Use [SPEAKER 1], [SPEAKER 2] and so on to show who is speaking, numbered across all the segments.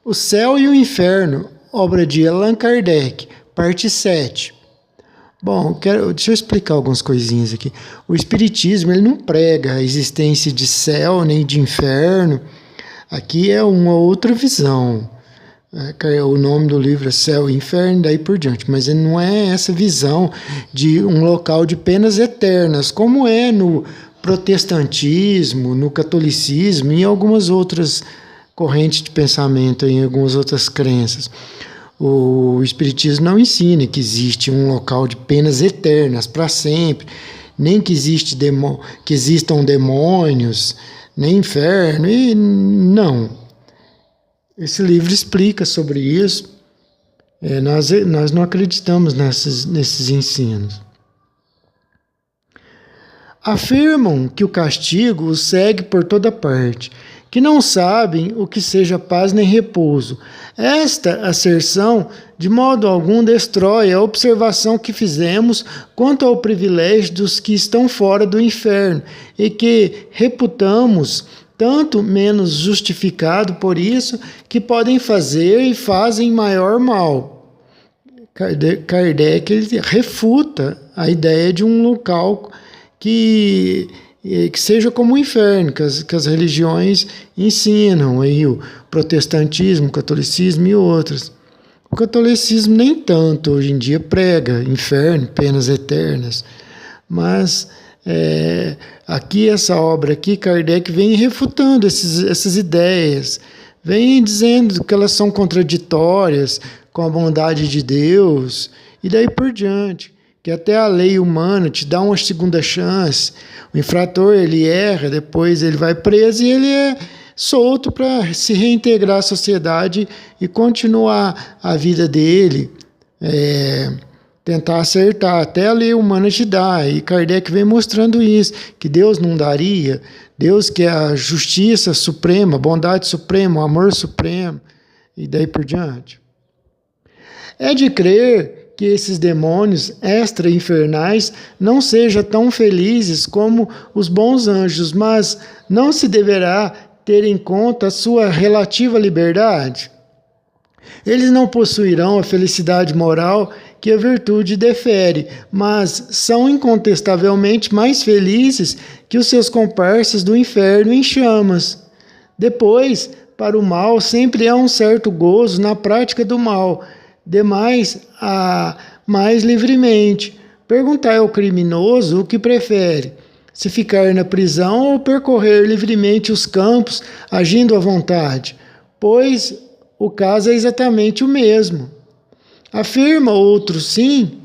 [SPEAKER 1] O Céu e o Inferno, obra de Allan Kardec, parte 7. Bom, deixa eu explicar algumas coisinhas aqui. O Espiritismo ele não prega a existência de céu nem de inferno. Aqui é uma outra visão. O nome do livro é Céu e Inferno, daí por diante. Mas não é essa visão de um local de penas eternas, como é no protestantismo, no catolicismo e em algumas outras correntes de pensamento, em algumas outras crenças. O Espiritismo não ensina que existe um local de penas eternas para sempre, nem que existam demônios, nem inferno, e não. Esse livro explica sobre isso. Nós não acreditamos nesses ensinos. Afirmam que o castigo os segue por toda parte, que não sabem o que seja paz nem repouso. Esta asserção, de modo algum, destrói a observação que fizemos quanto ao privilégio dos que estão fora do inferno, e que reputamos tanto menos justificado por isso, que podem fazer e fazem maior mal. Kardec ele refuta a ideia de um local que seja como o inferno, que as religiões ensinam, aí o protestantismo, o catolicismo e outras. O catolicismo nem tanto hoje em dia prega inferno, penas eternas, mas aqui essa obra aqui, Kardec vem refutando essas ideias, vem dizendo que elas são contraditórias com a bondade de Deus e daí por diante. Que até a lei humana te dá uma segunda chance. O infrator, ele erra, depois ele vai preso e ele é solto para se reintegrar à sociedade e continuar a vida dele, tentar acertar. Até a lei humana te dá, e Kardec vem mostrando isso, que Deus não daria, Deus que é a justiça suprema, a bondade suprema, o amor supremo, e daí por diante. É de crer que esses demônios extra-infernais não sejam tão felizes como os bons anjos, mas não se deverá ter em conta a sua relativa liberdade. Eles não possuirão a felicidade moral que a virtude defere, mas são incontestavelmente mais felizes que os seus comparsas do inferno em chamas. Depois, para o mal, sempre há um certo gozo na prática do mal, demais a mais livremente. Perguntai ao criminoso o que prefere, se ficar na prisão ou percorrer livremente os campos, agindo à vontade, pois o caso é exatamente o mesmo. Afirma outro, sim,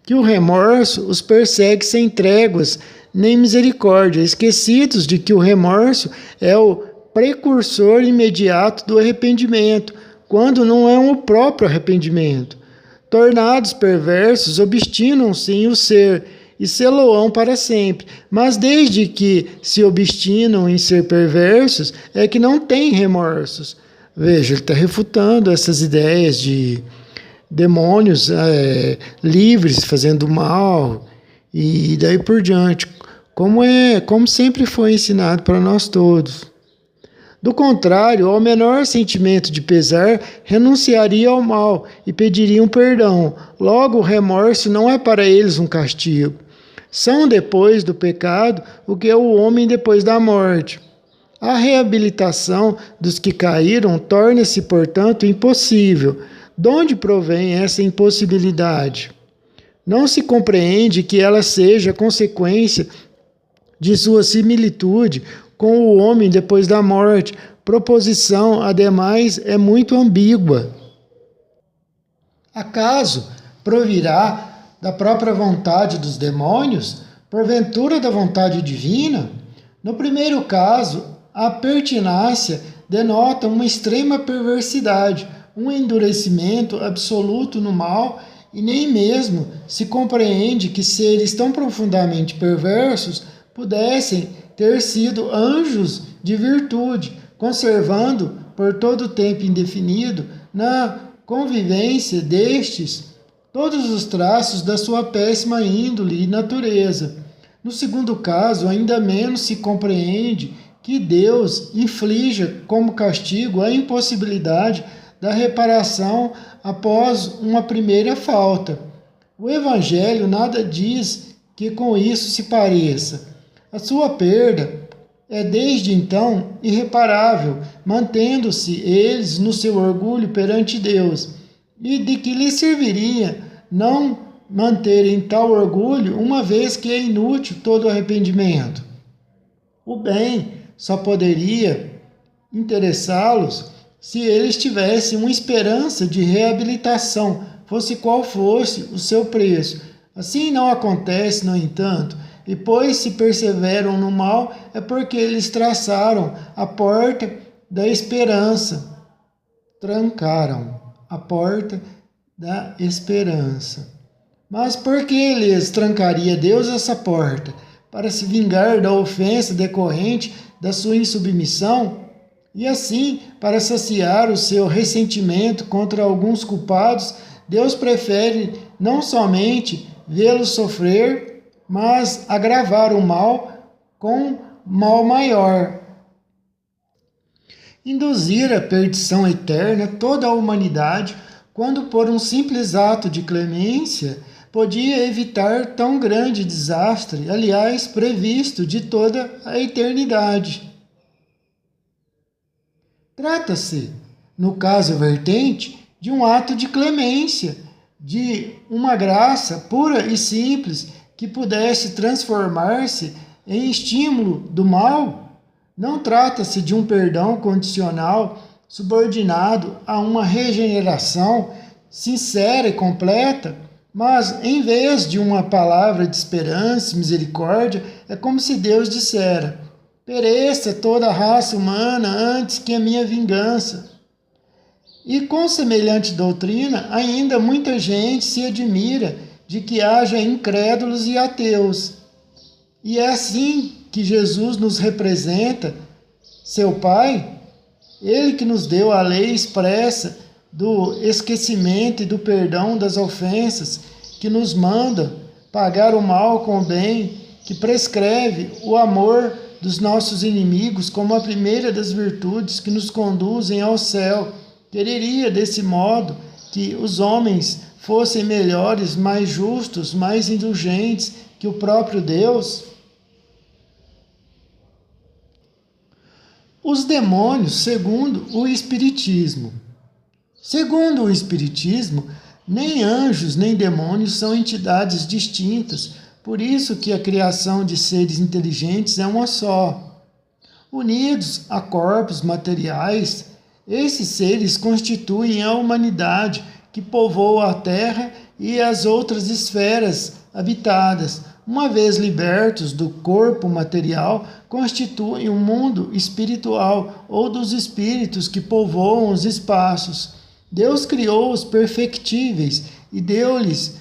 [SPEAKER 1] que o remorso os persegue sem tréguas nem misericórdia, esquecidos de que o remorso é o precursor imediato do arrependimento, quando não é o próprio arrependimento. Tornados perversos, obstinam-se em o ser, e sê-lo-ão para sempre. Mas desde que se obstinam em ser perversos, é que não têm remorsos. Veja, ele está refutando essas ideias de demônios livres, fazendo mal, e daí por diante, como sempre foi ensinado para nós todos. Do contrário, ao menor sentimento de pesar, renunciaria ao mal e pediriam perdão. Logo, o remorso não é para eles um castigo. São depois do pecado o que é o homem depois da morte. A reabilitação dos que caíram torna-se, portanto, impossível. De onde provém essa impossibilidade? Não se compreende que ela seja consequência de sua similitude com o homem depois da morte. Proposição, ademais, é muito ambígua. Acaso provirá da própria vontade dos demônios, porventura da vontade divina? No primeiro caso, a pertinácia denota uma extrema perversidade, um endurecimento absoluto no mal, e nem mesmo se compreende que seres tão profundamente perversos pudessem ter sido anjos de virtude, conservando por todo o tempo indefinido na convivência destes todos os traços da sua péssima índole e natureza. No segundo caso, ainda menos se compreende que Deus inflija como castigo a impossibilidade da reparação após uma primeira falta. O Evangelho nada diz que com isso se pareça. A sua perda é desde então irreparável, mantendo-se eles no seu orgulho perante Deus. E de que lhe serviria não manterem tal orgulho, uma vez que é inútil todo arrependimento? O bem só poderia interessá-los se eles tivessem uma esperança de reabilitação, fosse qual fosse o seu preço. Assim não acontece, no entanto, e pois se perseveram no mal, é porque eles traçaram a porta da esperança, trancaram a porta da esperança. Mas por que lhes trancaria Deus essa porta? Para se vingar da ofensa decorrente da sua insubmissão? E assim, para saciar o seu ressentimento contra alguns culpados, Deus prefere não somente vê-los sofrer, mas agravar o mal com mal maior. Induzir a perdição eterna toda a humanidade, quando por um simples ato de clemência podia evitar tão grande desastre, aliás, previsto de toda a eternidade. Trata-se, no caso vertente, de um ato de clemência, de uma graça pura e simples que pudesse transformar-se em estímulo do mal. Não trata-se de um perdão condicional subordinado a uma regeneração sincera e completa, mas em vez de uma palavra de esperança e misericórdia, é como se Deus dissera: pereça toda a raça humana antes que a minha vingança. E com semelhante doutrina, ainda muita gente se admira de que haja incrédulos e ateus. E é assim que Jesus nos representa, seu Pai, Ele que nos deu a lei expressa do esquecimento e do perdão das ofensas, que nos manda pagar o mal com o bem, que prescreve o amor dos nossos inimigos como a primeira das virtudes que nos conduzem ao céu. Quereria, desse modo, que os homens fossem melhores, mais justos, mais indulgentes que o próprio Deus? Os demônios, segundo o Espiritismo. Segundo o Espiritismo, nem anjos nem demônios são entidades distintas, por isso que a criação de seres inteligentes é uma só. Unidos a corpos materiais, esses seres constituem a humanidade que povoa a Terra e as outras esferas habitadas. Uma vez libertos do corpo material, constituem um mundo espiritual ou dos espíritos que povoam os espaços. Deus criou os perfectíveis e deu-lhes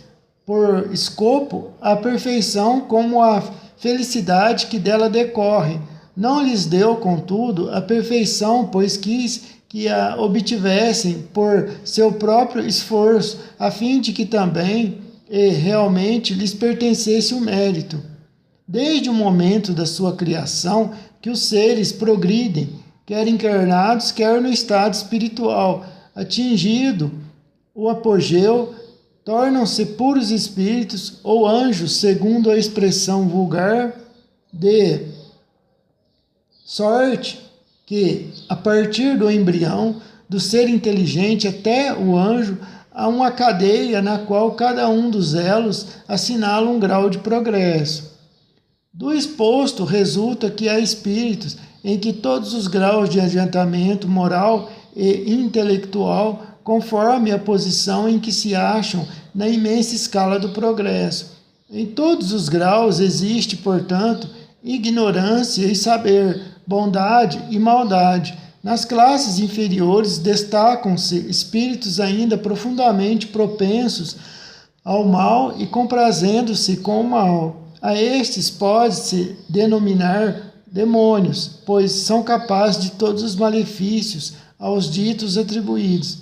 [SPEAKER 1] por escopo a perfeição como a felicidade que dela decorre. Não lhes deu, contudo, a perfeição, pois quis que a obtivessem por seu próprio esforço, a fim de que também e realmente lhes pertencesse o mérito. Desde o momento da sua criação, que os seres progridem, quer encarnados, quer no estado espiritual. Atingido o apogeu, tornam-se puros espíritos ou anjos, segundo a expressão vulgar, de sorte que, a partir do embrião, do ser inteligente até o anjo, há uma cadeia na qual cada um dos elos assinala um grau de progresso. Do exposto resulta que há espíritos em que todos os graus de adiantamento moral e intelectual, conforme a posição em que se acham na imensa escala do progresso. Em todos os graus existe, portanto, ignorância e saber, bondade e maldade. Nas classes inferiores destacam-se espíritos ainda profundamente propensos ao mal e comprazendo-se com o mal. A estes pode-se denominar demônios, pois são capazes de todos os malefícios aos ditos atribuídos.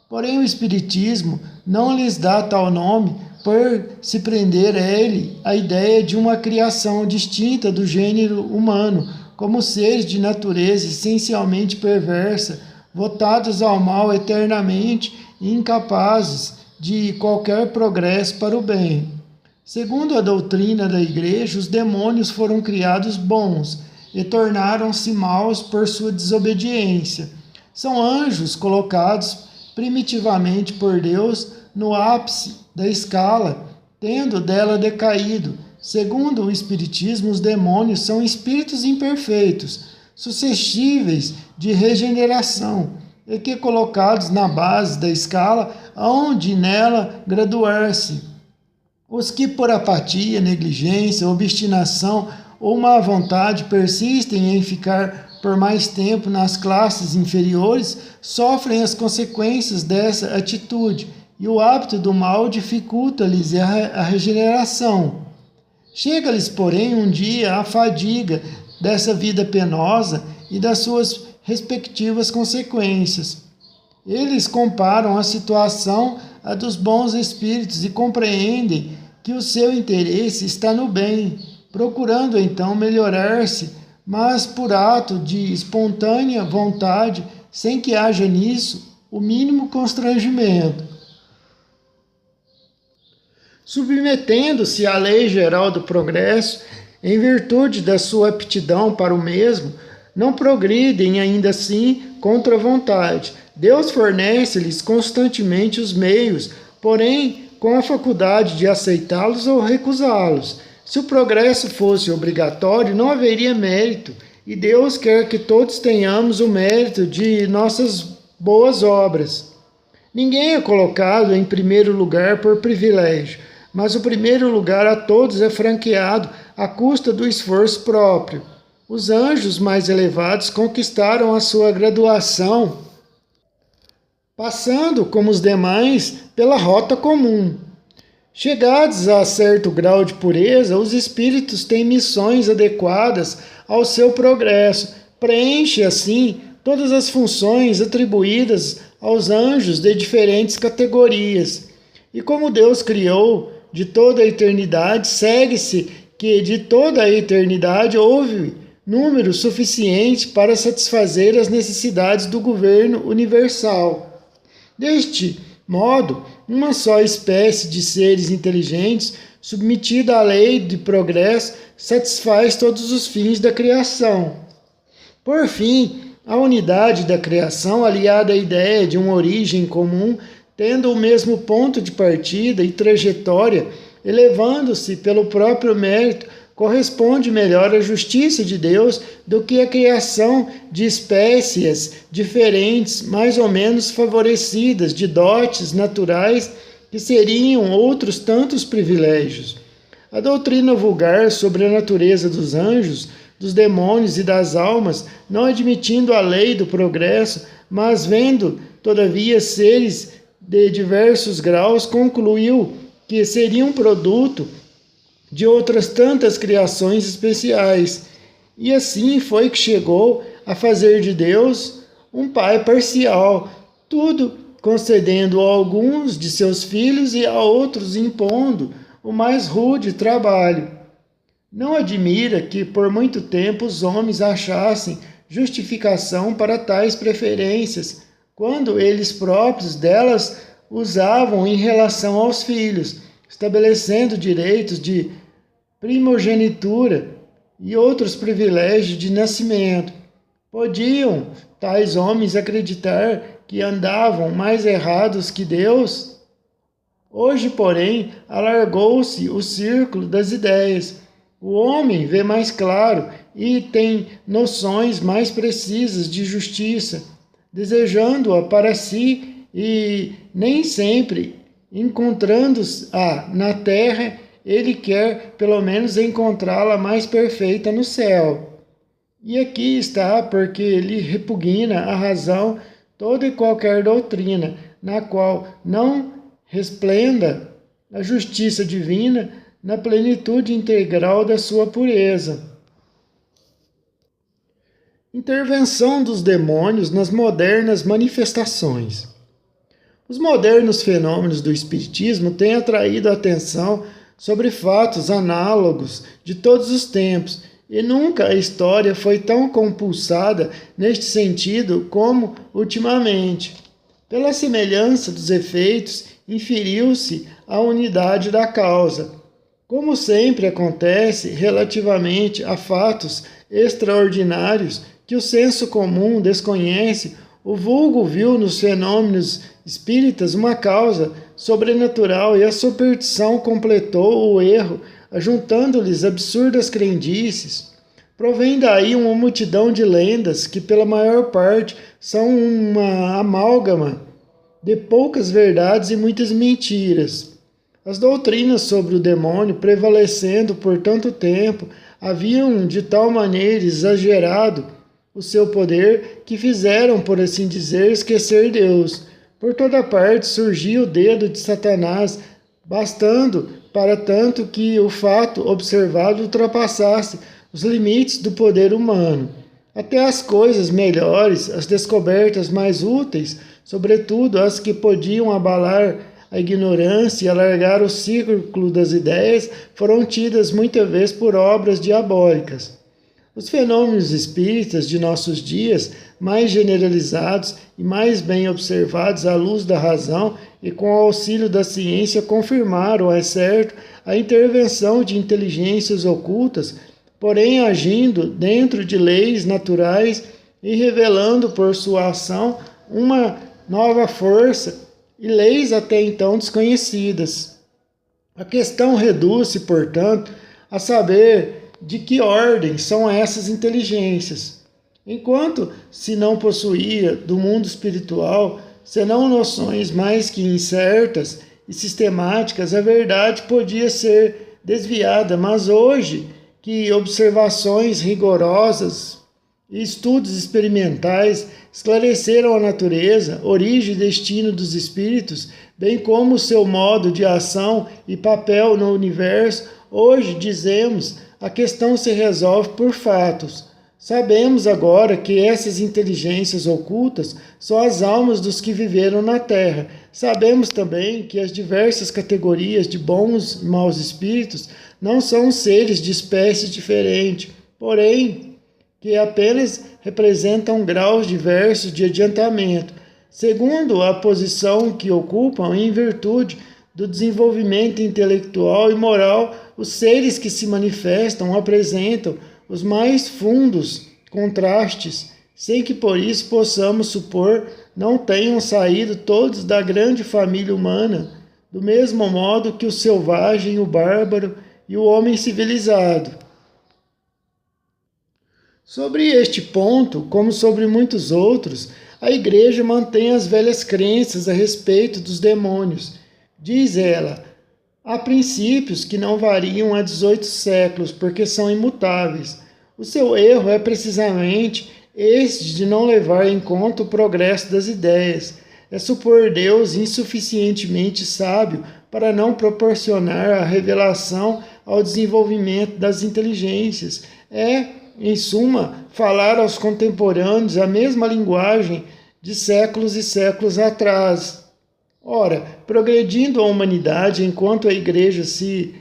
[SPEAKER 1] Porém, o Espiritismo não lhes dá tal nome por se prender a ele a ideia de uma criação distinta do gênero humano, como seres de natureza essencialmente perversa, votados ao mal eternamente e incapazes de qualquer progresso para o bem. Segundo a doutrina da Igreja, os demônios foram criados bons e tornaram-se maus por sua desobediência. São anjos colocados primitivamente por Deus no ápice da escala, tendo dela decaído. Segundo o Espiritismo, os demônios são espíritos imperfeitos, suscetíveis de regeneração, e que colocados na base da escala, hão de nela graduar-se. Os que por apatia, negligência, obstinação ou má vontade persistem em ficar por mais tempo nas classes inferiores, sofrem as consequências dessa atitude, e o hábito do mal dificulta-lhes a regeneração. Chega-lhes, porém, um dia a fadiga dessa vida penosa e das suas respectivas consequências. Eles comparam a situação à dos bons espíritos e compreendem que o seu interesse está no bem, procurando então melhorar-se, mas por ato de espontânea vontade, sem que haja nisso o mínimo constrangimento. Submetendo-se à lei geral do progresso, em virtude da sua aptidão para o mesmo, não progridem ainda assim contra a vontade. Deus fornece-lhes constantemente os meios, porém com a faculdade de aceitá-los ou recusá-los. Se o progresso fosse obrigatório, não haveria mérito, e Deus quer que todos tenhamos o mérito de nossas boas obras. Ninguém é colocado em primeiro lugar por privilégio, mas o primeiro lugar a todos é franqueado à custa do esforço próprio. Os anjos mais elevados conquistaram a sua graduação, passando, como os demais, pela rota comum. Chegados a certo grau de pureza, os espíritos têm missões adequadas ao seu progresso. Preenche, assim, todas as funções atribuídas aos anjos de diferentes categorias. E como Deus criou de toda a eternidade, segue-se que de toda a eternidade houve número suficiente para satisfazer as necessidades do governo universal. Deste modo, uma só espécie de seres inteligentes, submetida à lei de progresso, satisfaz todos os fins da criação. Por fim, a unidade da criação, aliada à ideia de uma origem comum, tendo o mesmo ponto de partida e trajetória, elevando-se pelo próprio mérito, corresponde melhor à justiça de Deus do que a criação de espécies diferentes, mais ou menos favorecidas de dotes naturais que seriam outros tantos privilégios. A doutrina vulgar sobre a natureza dos anjos, dos demônios e das almas, não admitindo a lei do progresso, mas vendo, todavia, seres de diversos graus, concluiu que seriam produto de outras tantas criações especiais. E assim foi que chegou a fazer de Deus um pai parcial, tudo concedendo a alguns de seus filhos e a outros impondo o mais rude trabalho. Não admira que por muito tempo os homens achassem justificação para tais preferências, quando eles próprios delas usavam em relação aos filhos, estabelecendo direitos de primogenitura e outros privilégios de nascimento. Podiam tais homens acreditar que andavam mais errados que Deus? Hoje, porém, alargou-se o círculo das ideias. O homem vê mais claro e tem noções mais precisas de justiça, desejando-a para si e nem sempre encontrando-a na terra, ele quer pelo menos encontrá-la mais perfeita no céu. E aqui está porque lhe repugna a razão toda e qualquer doutrina, na qual não resplenda a justiça divina na plenitude integral da sua pureza. Intervenção dos demônios nas modernas manifestações. Os modernos fenômenos do espiritismo têm atraído a atenção sobre fatos análogos de todos os tempos e nunca a história foi tão compulsada neste sentido como ultimamente. Pela semelhança dos efeitos, inferiu-se a unidade da causa. Como sempre acontece relativamente a fatos extraordinários que o senso comum desconhece, o vulgo viu nos fenômenos espíritas uma causa sobrenatural e a superstição completou o erro, ajuntando-lhes absurdas crendices. Provém daí uma multidão de lendas que, pela maior parte, são uma amálgama de poucas verdades e muitas mentiras. As doutrinas sobre o demônio, prevalecendo por tanto tempo, haviam de tal maneira exagerado o seu poder que fizeram, por assim dizer, esquecer Deus. Por toda parte surgia o dedo de Satanás, bastando para tanto que o fato observado ultrapassasse os limites do poder humano. Até as coisas melhores, as descobertas mais úteis, sobretudo as que podiam abalar a ignorância e alargar o círculo das ideias, foram tidas muitas vezes por obras diabólicas. Os fenômenos espíritas de nossos dias, mais generalizados e mais bem observados à luz da razão e com o auxílio da ciência, confirmaram, é certo, a intervenção de inteligências ocultas, porém agindo dentro de leis naturais e revelando por sua ação uma nova força e leis até então desconhecidas. A questão reduz-se, portanto, a saber de que ordem são essas inteligências. Enquanto se não possuía do mundo espiritual, senão noções mais que incertas e sistemáticas, a verdade podia ser desviada, mas hoje que observações rigorosas e estudos experimentais esclareceram a natureza, origem e destino dos espíritos, bem como o seu modo de ação e papel no universo, hoje dizemos a questão se resolve por fatos. Sabemos agora que essas inteligências ocultas são as almas dos que viveram na Terra. Sabemos também que as diversas categorias de bons e maus espíritos não são seres de espécies diferentes, porém que apenas representam graus diversos de adiantamento, segundo a posição que ocupam em virtude do desenvolvimento intelectual e moral. Os seres que se manifestam apresentam os mais fundos contrastes, sem que por isso possamos supor não tenham saído todos da grande família humana, do mesmo modo que o selvagem, o bárbaro e o homem civilizado. Sobre este ponto, como sobre muitos outros, a Igreja mantém as velhas crenças a respeito dos demônios. Diz ela: há princípios que não variam há 18 séculos, porque são imutáveis. O seu erro é precisamente este de não levar em conta o progresso das ideias. É supor Deus insuficientemente sábio para não proporcionar a revelação ao desenvolvimento das inteligências. É, em suma, falar aos contemporâneos a mesma linguagem de séculos e séculos atrás. Ora, progredindo a humanidade enquanto a Igreja se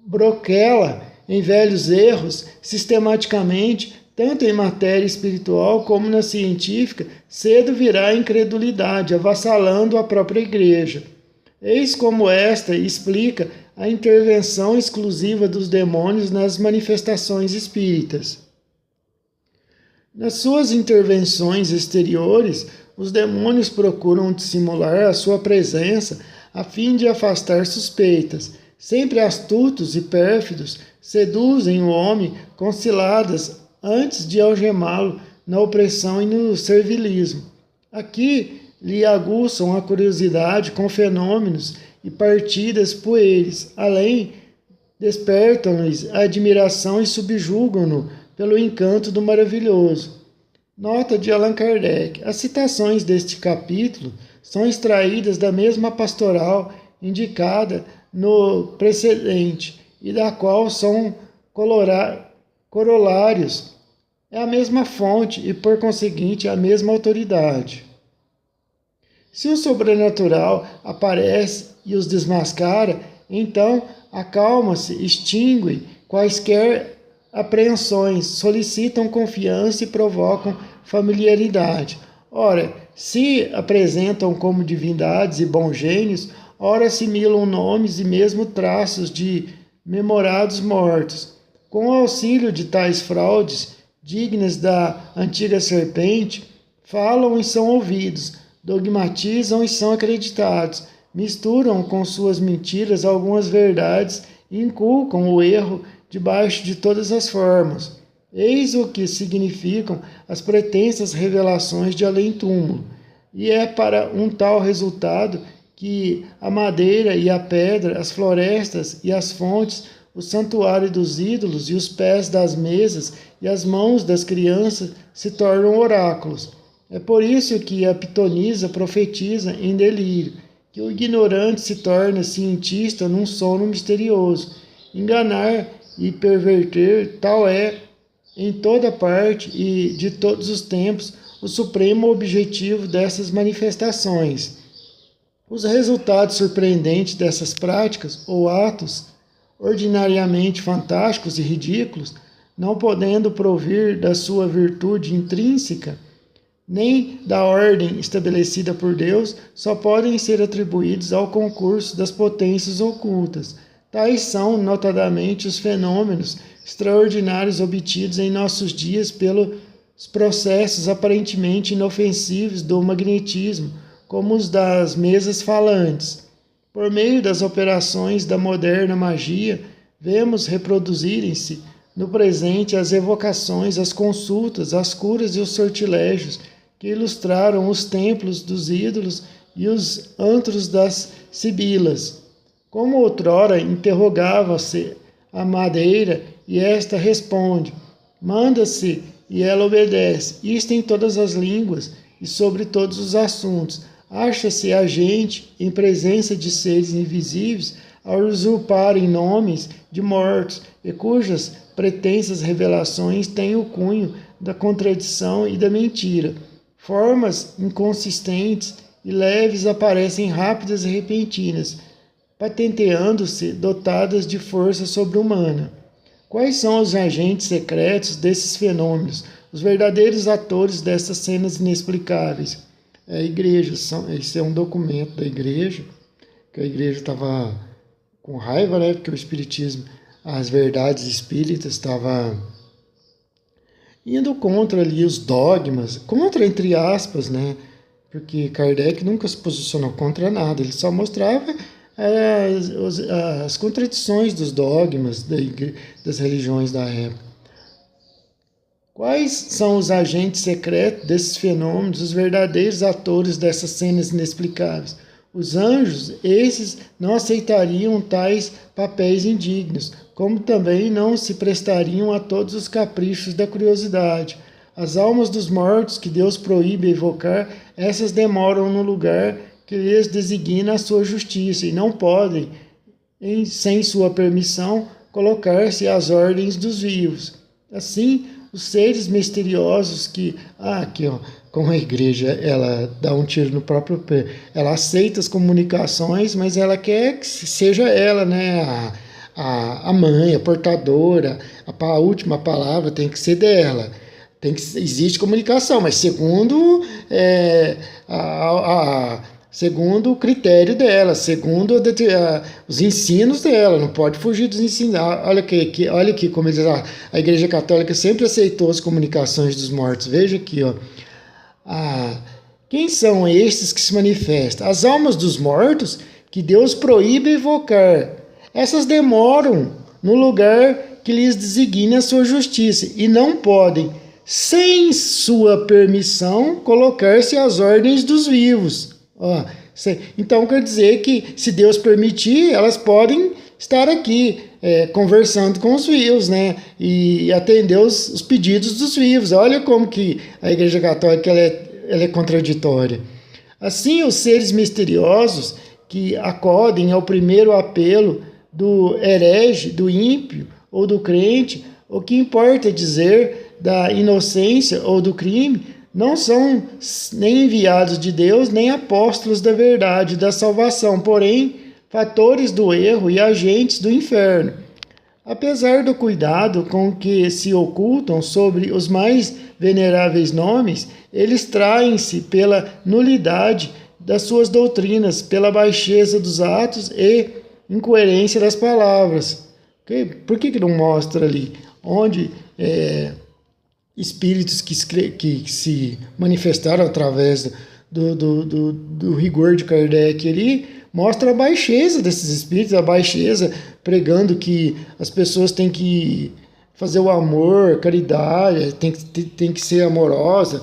[SPEAKER 1] broquela em velhos erros, sistematicamente, tanto em matéria espiritual como na científica, cedo virá a incredulidade, avassalando a própria Igreja. Eis como esta explica a intervenção exclusiva dos demônios nas manifestações espíritas. Nas suas intervenções exteriores, os demônios procuram dissimular a sua presença a fim de afastar suspeitas. Sempre astutos e pérfidos, seduzem o homem com ciladas antes de algemá-lo na opressão e no servilismo. Aqui lhe aguçam a curiosidade com fenômenos e partidas pueris, além despertam-lhes a admiração e subjugam-no pelo encanto do maravilhoso. Nota de Allan Kardec. As citações deste capítulo são extraídas da mesma pastoral indicada no precedente e da qual são corolários. É a mesma fonte e, por conseguinte, a mesma autoridade. Se o sobrenatural aparece e os desmascara, então acalma-se, extingue quaisquer apreensões, solicitam confiança e provocam familiaridade. Ora, se apresentam como divindades e bons gênios, ora assimilam nomes e mesmo traços de memorados mortos. Com o auxílio de tais fraudes, dignas da antiga serpente, falam e são ouvidos, dogmatizam e são acreditados, misturam com suas mentiras algumas verdades e inculcam o erro debaixo de todas as formas. Eis o que significam as pretensas revelações de além-túmulo. E é para um tal resultado que a madeira e a pedra, as florestas e as fontes, o santuário dos ídolos e os pés das mesas e as mãos das crianças se tornam oráculos. É por isso que a pitonisa profetiza em delírio, que o ignorante se torna cientista num sono misterioso. Enganar e perverter, tal é, em toda parte e de todos os tempos, o supremo objetivo dessas manifestações. Os resultados surpreendentes dessas práticas ou atos, ordinariamente fantásticos e ridículos, não podendo provir da sua virtude intrínseca, nem da ordem estabelecida por Deus, só podem ser atribuídos ao concurso das potências ocultas. Tais são, notadamente, os fenômenos extraordinários obtidos em nossos dias pelos processos aparentemente inofensivos do magnetismo, como os das mesas falantes. Por meio das operações da moderna magia, vemos reproduzirem-se no presente as evocações, as consultas, as curas e os sortilégios que ilustraram os templos dos ídolos e os antros das sibilas. Como outrora interrogava-se a madeira, e esta responde, manda-se e ela obedece, isto em todas as línguas e sobre todos os assuntos. Acha-se a gente em presença de seres invisíveis a usurparem nomes de mortos, e cujas pretensas revelações têm o cunho da contradição e da mentira. Formas inconsistentes e leves aparecem rápidas e repentinas, patenteando-se dotadas de força sobre-humana. Quais são os agentes secretos desses fenômenos, os verdadeiros atores dessas cenas inexplicáveis? A igreja, esse é um documento da igreja, que a igreja estava com raiva, né, porque o espiritismo, as verdades espíritas estavam indo contra ali os dogmas, contra entre aspas, né, porque Kardec nunca se posicionou contra nada, ele só mostrava as contradições dos dogmas das religiões da época. Quais são os agentes secretos desses fenômenos, os verdadeiros atores dessas cenas inexplicáveis? Os anjos, esses não aceitariam tais papéis indignos, como também não se prestariam a todos os caprichos da curiosidade. As almas dos mortos que Deus proíbe evocar, essas demoram no lugar que lhes designa a sua justiça e não podem, sem sua permissão, colocar-se às ordens dos vivos. Assim, os seres misteriosos que... aqui, ó, como a igreja, ela dá um tiro no próprio pé. Ela aceita as comunicações, mas ela quer que seja ela, né, a mãe, a portadora, a última palavra tem que ser dela. Existe comunicação, mas segundo segundo o critério dela, segundo os ensinos dela, não pode fugir dos ensinos. Olha aqui como a Igreja Católica sempre aceitou as comunicações dos mortos. Veja aqui, ó. Quem são estes que se manifestam? As almas dos mortos que Deus proíbe evocar. Essas demoram no lugar que lhes designa a sua justiça e não podem, sem sua permissão, colocar-se às ordens dos vivos. Então quer dizer que, se Deus permitir, elas podem estar aqui conversando com os vivos, né? E atender os pedidos dos vivos. Olha como que a Igreja Católica ela é contraditória. Assim, os seres misteriosos que acodem ao primeiro apelo do herege, do ímpio ou do crente, o que importa dizer da inocência ou do crime, não são nem enviados de Deus, nem apóstolos da verdade, da salvação, porém, fatores do erro e agentes do inferno. Apesar do cuidado com que se ocultam sobre os mais veneráveis nomes, eles traem-se pela nulidade das suas doutrinas, pela baixeza dos atos e incoerência das palavras. Por que não mostra ali onde espíritos que se manifestaram através do rigor de Kardec ali, mostra a baixeza desses espíritos, a baixeza pregando que as pessoas têm que fazer o amor, caridade, tem que ser amorosa,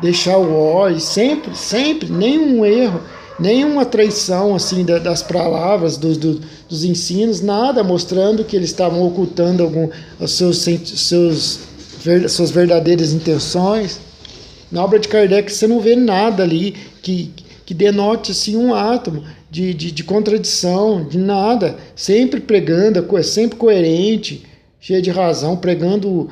[SPEAKER 1] deixar o ódio, sempre, nenhum erro, nenhuma traição assim das palavras, dos ensinos, nada mostrando que eles estavam ocultando suas verdadeiras intenções. Na obra de Kardec você não vê nada ali que denote assim, um átomo de contradição, de nada, sempre pregando, sempre coerente, cheio de razão, pregando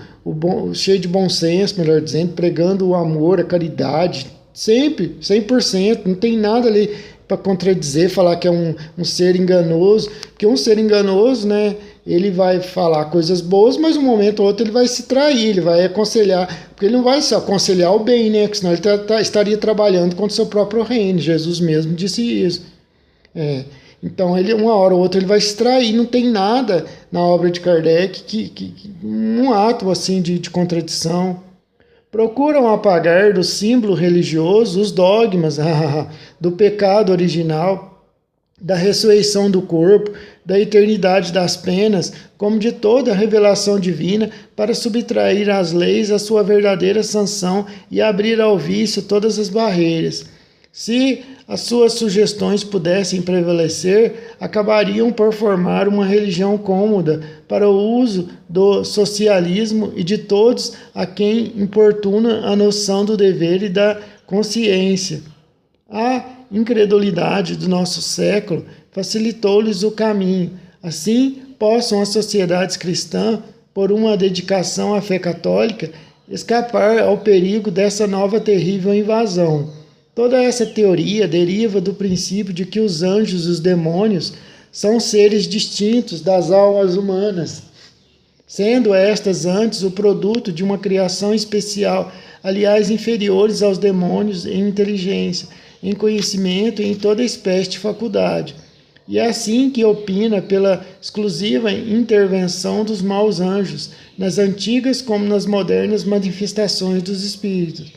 [SPEAKER 1] cheio de bom senso, melhor dizendo, pregando o amor, a caridade, sempre, 100%, não tem nada ali para contradizer, falar que é um ser enganoso, porque um ser enganoso, né, ele vai falar coisas boas, mas um momento ou outro ele vai se trair, ele vai aconselhar, porque ele não vai se aconselhar o bem, né, porque senão ele estaria trabalhando contra o seu próprio reino, Jesus mesmo disse isso. Então, uma hora ou outra ele vai se trair, não tem nada na obra de Kardec um ato assim de contradição. Procuram apagar do símbolo religioso os dogmas do pecado original, da ressurreição do corpo, da eternidade das penas, como de toda a revelação divina, para subtrair às leis a sua verdadeira sanção e abrir ao vício todas as barreiras. Se as suas sugestões pudessem prevalecer, acabariam por formar uma religião cômoda para o uso do socialismo e de todos a quem importuna a noção do dever e da consciência. A incredulidade do nosso século facilitou-lhes o caminho. Assim, possam as sociedades cristãs, por uma dedicação à fé católica, escapar ao perigo dessa nova terrível invasão. Toda essa teoria deriva do princípio de que os anjos e os demônios são seres distintos das almas humanas, sendo estas antes o produto de uma criação especial, aliás, inferiores aos demônios em inteligência, em conhecimento e em toda espécie de faculdade. E é assim que opina pela exclusiva intervenção dos maus anjos, nas antigas como nas modernas manifestações dos espíritos.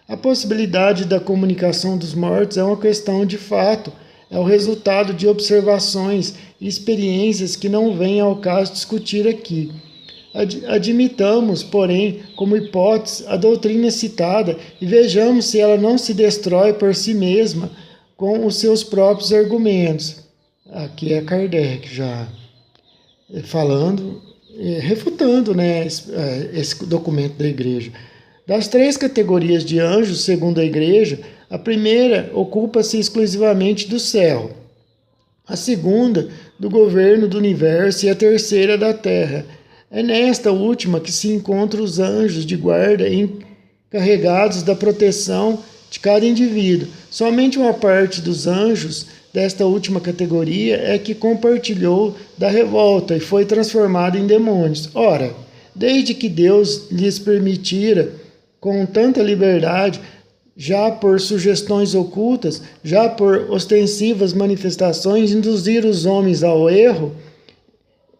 [SPEAKER 1] A possibilidade da comunicação dos mortos é uma questão de fato, é o resultado de observações e experiências que não vem ao caso discutir aqui. Admitamos, porém, como hipótese, a doutrina citada e vejamos se ela não se destrói por si mesma com os seus próprios argumentos. Aqui é Kardec já falando, refutando, né, esse documento da Igreja. Das 3 categorias de anjos, segundo a Igreja, a primeira ocupa-se exclusivamente do céu, a segunda do governo do universo e a terceira da terra. É nesta última que se encontram os anjos de guarda encarregados da proteção de cada indivíduo. Somente uma parte dos anjos desta última categoria é que compartilhou da revolta e foi transformada em demônios. Ora, desde que Deus lhes permitira com tanta liberdade, já por sugestões ocultas, já por ostensivas manifestações, induzir os homens ao erro,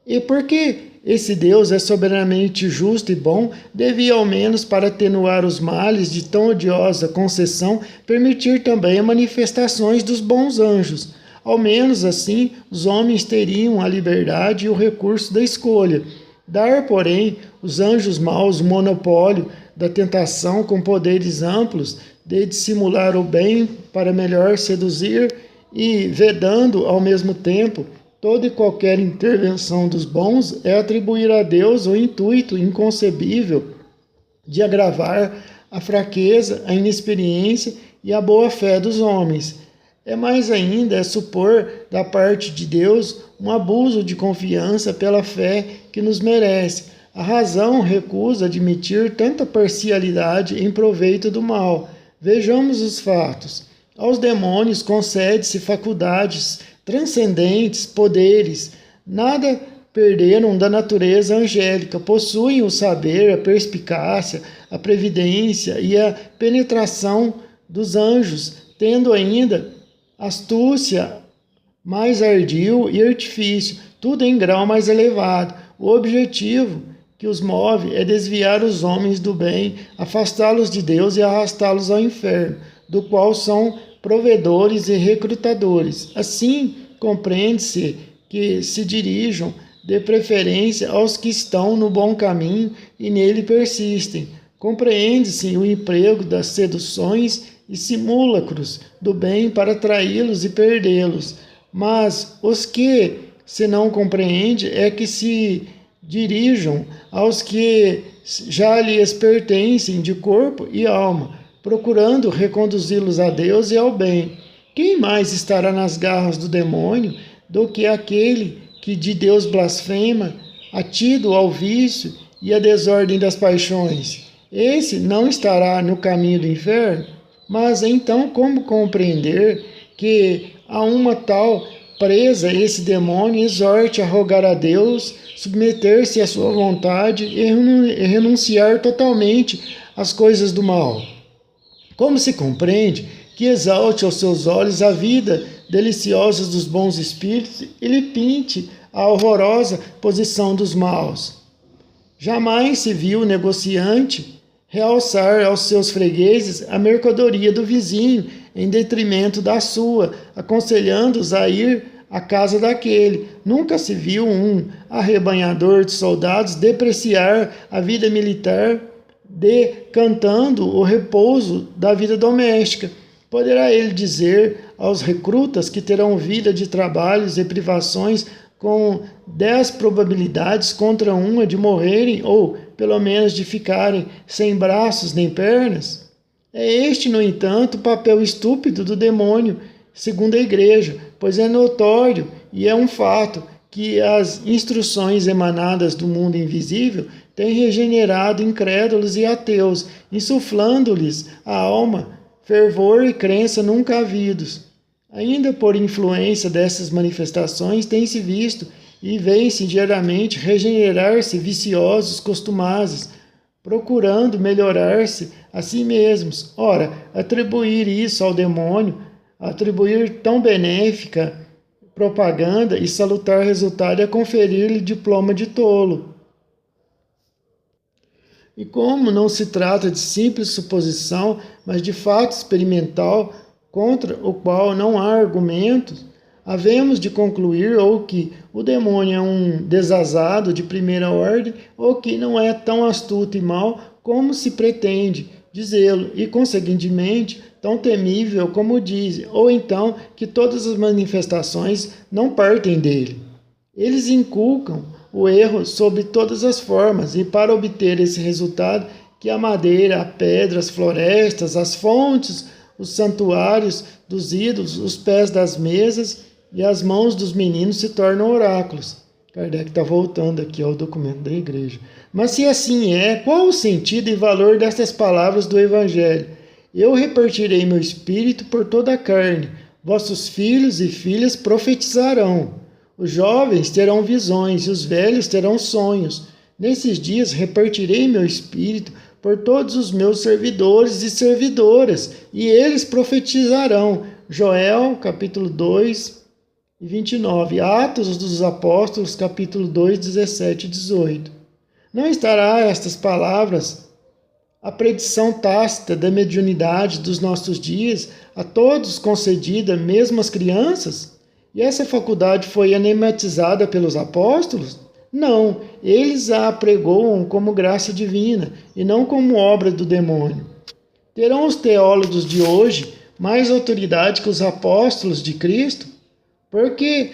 [SPEAKER 1] e porque esse Deus é soberanamente justo e bom, devia ao menos, para atenuar os males de tão odiosa concessão, permitir também as manifestações dos bons anjos. Ao menos assim, os homens teriam a liberdade e o recurso da escolha. Dar, porém, os anjos maus o monopólio da tentação com poderes amplos de dissimular o bem para melhor seduzir e vedando ao mesmo tempo toda e qualquer intervenção dos bons é atribuir a Deus o intuito inconcebível de agravar a fraqueza, a inexperiência e a boa-fé dos homens. É mais ainda é supor da parte de Deus um abuso de confiança pela fé que nos merece. A razão recusa admitir tanta parcialidade em proveito do mal. Vejamos os fatos. Aos demônios concede-se faculdades transcendentes, poderes. Nada perderam da natureza angélica, possuem o saber, a perspicácia, a previdência e a penetração dos anjos, tendo ainda astúcia mais ardil e artifício, tudo em grau mais elevado. O objetivo que os move é desviar os homens do bem, afastá-los de Deus e arrastá-los ao inferno, do qual são provedores e recrutadores. Assim, compreende-se que se dirijam de preferência aos que estão no bom caminho e nele persistem. Compreende-se o emprego das seduções e simulacros do bem para atraí-los e perdê-los. Mas os que se não compreende é que se dirijam aos que já lhes pertencem de corpo e alma, procurando reconduzi-los a Deus e ao bem. Quem mais estará nas garras do demônio do que aquele que de Deus blasfema, atido ao vício e à desordem das paixões? Esse não estará no caminho do inferno? Mas então como compreender que a uma tal presa esse demônio exorte a rogar a Deus, submeter-se à sua vontade e renunciar totalmente às coisas do mal? Como se compreende que exalte aos seus olhos a vida deliciosa dos bons espíritos e lhe pinte a horrorosa posição dos maus? Jamais se viu negociante realçar aos seus fregueses a mercadoria do vizinho em detrimento da sua, aconselhando-os a ir à casa daquele. Nunca se viu um arrebanhador de soldados depreciar a vida militar, decantando o repouso da vida doméstica. Poderá ele dizer aos recrutas que terão vida de trabalhos e privações com 10 probabilidades contra uma de morrerem ou, pelo menos, de ficarem sem braços nem pernas? É este, no entanto, o papel estúpido do demônio, segundo a Igreja, pois é notório e é um fato que as instruções emanadas do mundo invisível têm regenerado incrédulos e ateus, insuflando-lhes a alma fervor e crença nunca havidos. Ainda por influência dessas manifestações, tem-se visto e vem-se diariamente regenerar-se viciosos costumazes, procurando melhorar-se a si mesmos. Ora, atribuir isso ao demônio, atribuir tão benéfica propaganda e salutar resultado é conferir-lhe diploma de tolo. E como não se trata de simples suposição, mas de fato experimental, contra o qual não há argumentos, havemos de concluir ou que o demônio é um desasado de primeira ordem, ou que não é tão astuto e mau como se pretende dizê-lo, e, consequentemente, tão temível como dizem, ou então que todas as manifestações não partem dele. Eles inculcam o erro sob todas as formas, e para obter esse resultado, que a madeira, a pedra, as florestas, as fontes, os santuários dos ídolos, os pés das mesas e as mãos dos meninos se tornam oráculos. Kardec está voltando aqui ao documento da Igreja. Mas se assim é, qual o sentido e valor destas palavras do Evangelho? Eu repartirei meu espírito por toda a carne, vossos filhos e filhas profetizarão. Os jovens terão visões e os velhos terão sonhos. Nesses dias repartirei meu espírito por todos os meus servidores e servidoras, e eles profetizarão. Joel, capítulo 2 e 29. Atos dos Apóstolos, capítulo 2, 17 e 18. Não estará estas palavras a predição tácita da mediunidade dos nossos dias, a todos concedida, mesmo às crianças? E essa faculdade foi anematizada pelos apóstolos? Não, eles a apregoam como graça divina e não como obra do demônio. Terão os teólogos de hoje mais autoridade que os apóstolos de Cristo? Por que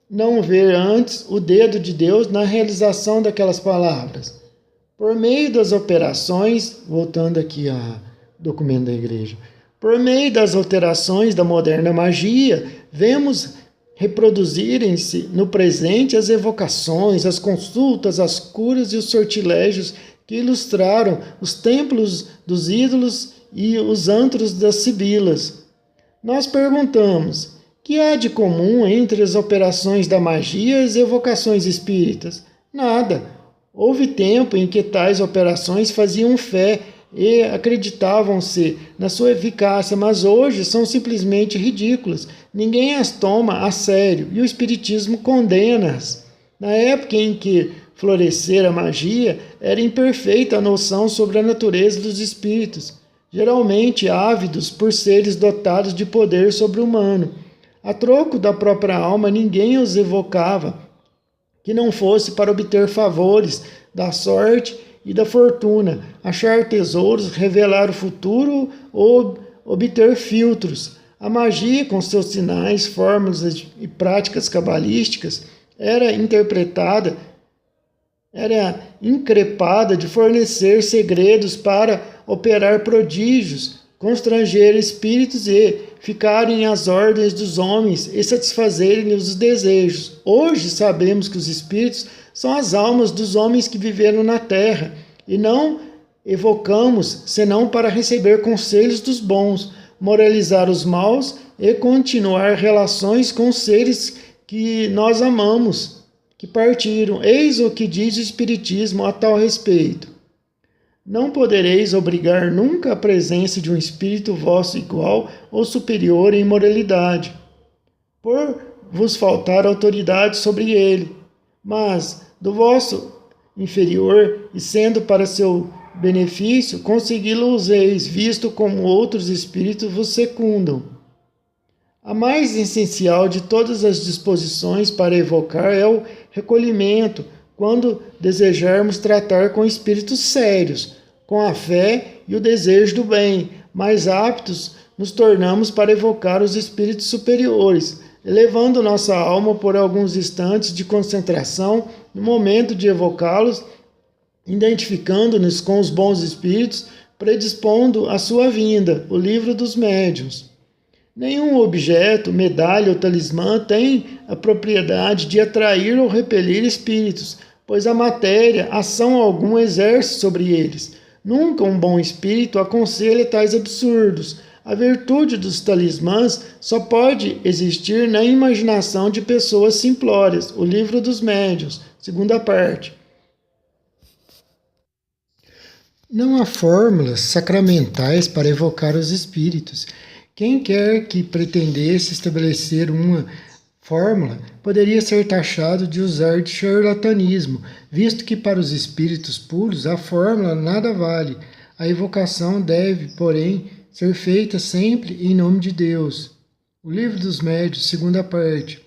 [SPEAKER 1] não ver antes o dedo de Deus na realização daquelas palavras? Por meio das operações, voltando aqui ao documento da Igreja, por meio das alterações da moderna magia, vemos reproduzirem-se no presente as evocações, as consultas, as curas e os sortilégios que ilustraram os templos dos ídolos e os antros das sibilas. Nós perguntamos, Que há de comum entre as operações da magia e as evocações espíritas? Nada. Houve tempo em que tais operações faziam fé e acreditavam-se na sua eficácia, mas hoje são simplesmente ridículas. Ninguém as toma a sério e o espiritismo condena-as. Na época em que florescer a magia, era imperfeita a noção sobre a natureza dos espíritos, geralmente ávidos por seres dotados de poder sobre-humano. A troco da própria alma, ninguém os evocava, que não fosse para obter favores da sorte e da fortuna, achar tesouros, revelar o futuro ou obter filtros. A magia, com seus sinais, fórmulas e práticas cabalísticas, era increpada de fornecer segredos para operar prodígios, constranger espíritos e ficarem às ordens dos homens e satisfazerem-lhes os desejos. Hoje sabemos que os espíritos são as almas dos homens que viveram na terra e não evocamos senão para receber conselhos dos bons, moralizar os maus e continuar relações com os seres que nós amamos, que partiram. Eis o que diz o Espiritismo a tal respeito. Não podereis obrigar nunca a presença de um espírito vosso igual ou superior em moralidade, por vos faltar autoridade sobre ele, mas do vosso inferior, e sendo para seu benefício, consegui-lo-eis, visto como outros espíritos vos secundam. A mais essencial de todas as disposições para evocar é o recolhimento, quando desejarmos tratar com espíritos sérios, com a fé e o desejo do bem. Mais aptos nos tornamos para evocar os espíritos superiores, elevando nossa alma por alguns instantes de concentração no momento de evocá-los, identificando-nos com os bons espíritos, predispondo a sua vinda. O Livro dos Médiuns. Nenhum objeto, medalha ou talismã tem a propriedade de atrair ou repelir espíritos, pois a matéria ação alguma exerce sobre eles. Nunca um bom espírito aconselha tais absurdos. A virtude dos talismãs só pode existir na imaginação de pessoas simplórias. O Livro dos Médiuns, segunda parte. Não há fórmulas sacramentais para evocar os espíritos. Quem quer que pretendesse estabelecer uma fórmula poderia ser taxado de usar de charlatanismo, visto que para os espíritos puros a fórmula nada vale. A evocação deve, porém, ser feita sempre em nome de Deus. O Livro dos Médiuns, segunda parte.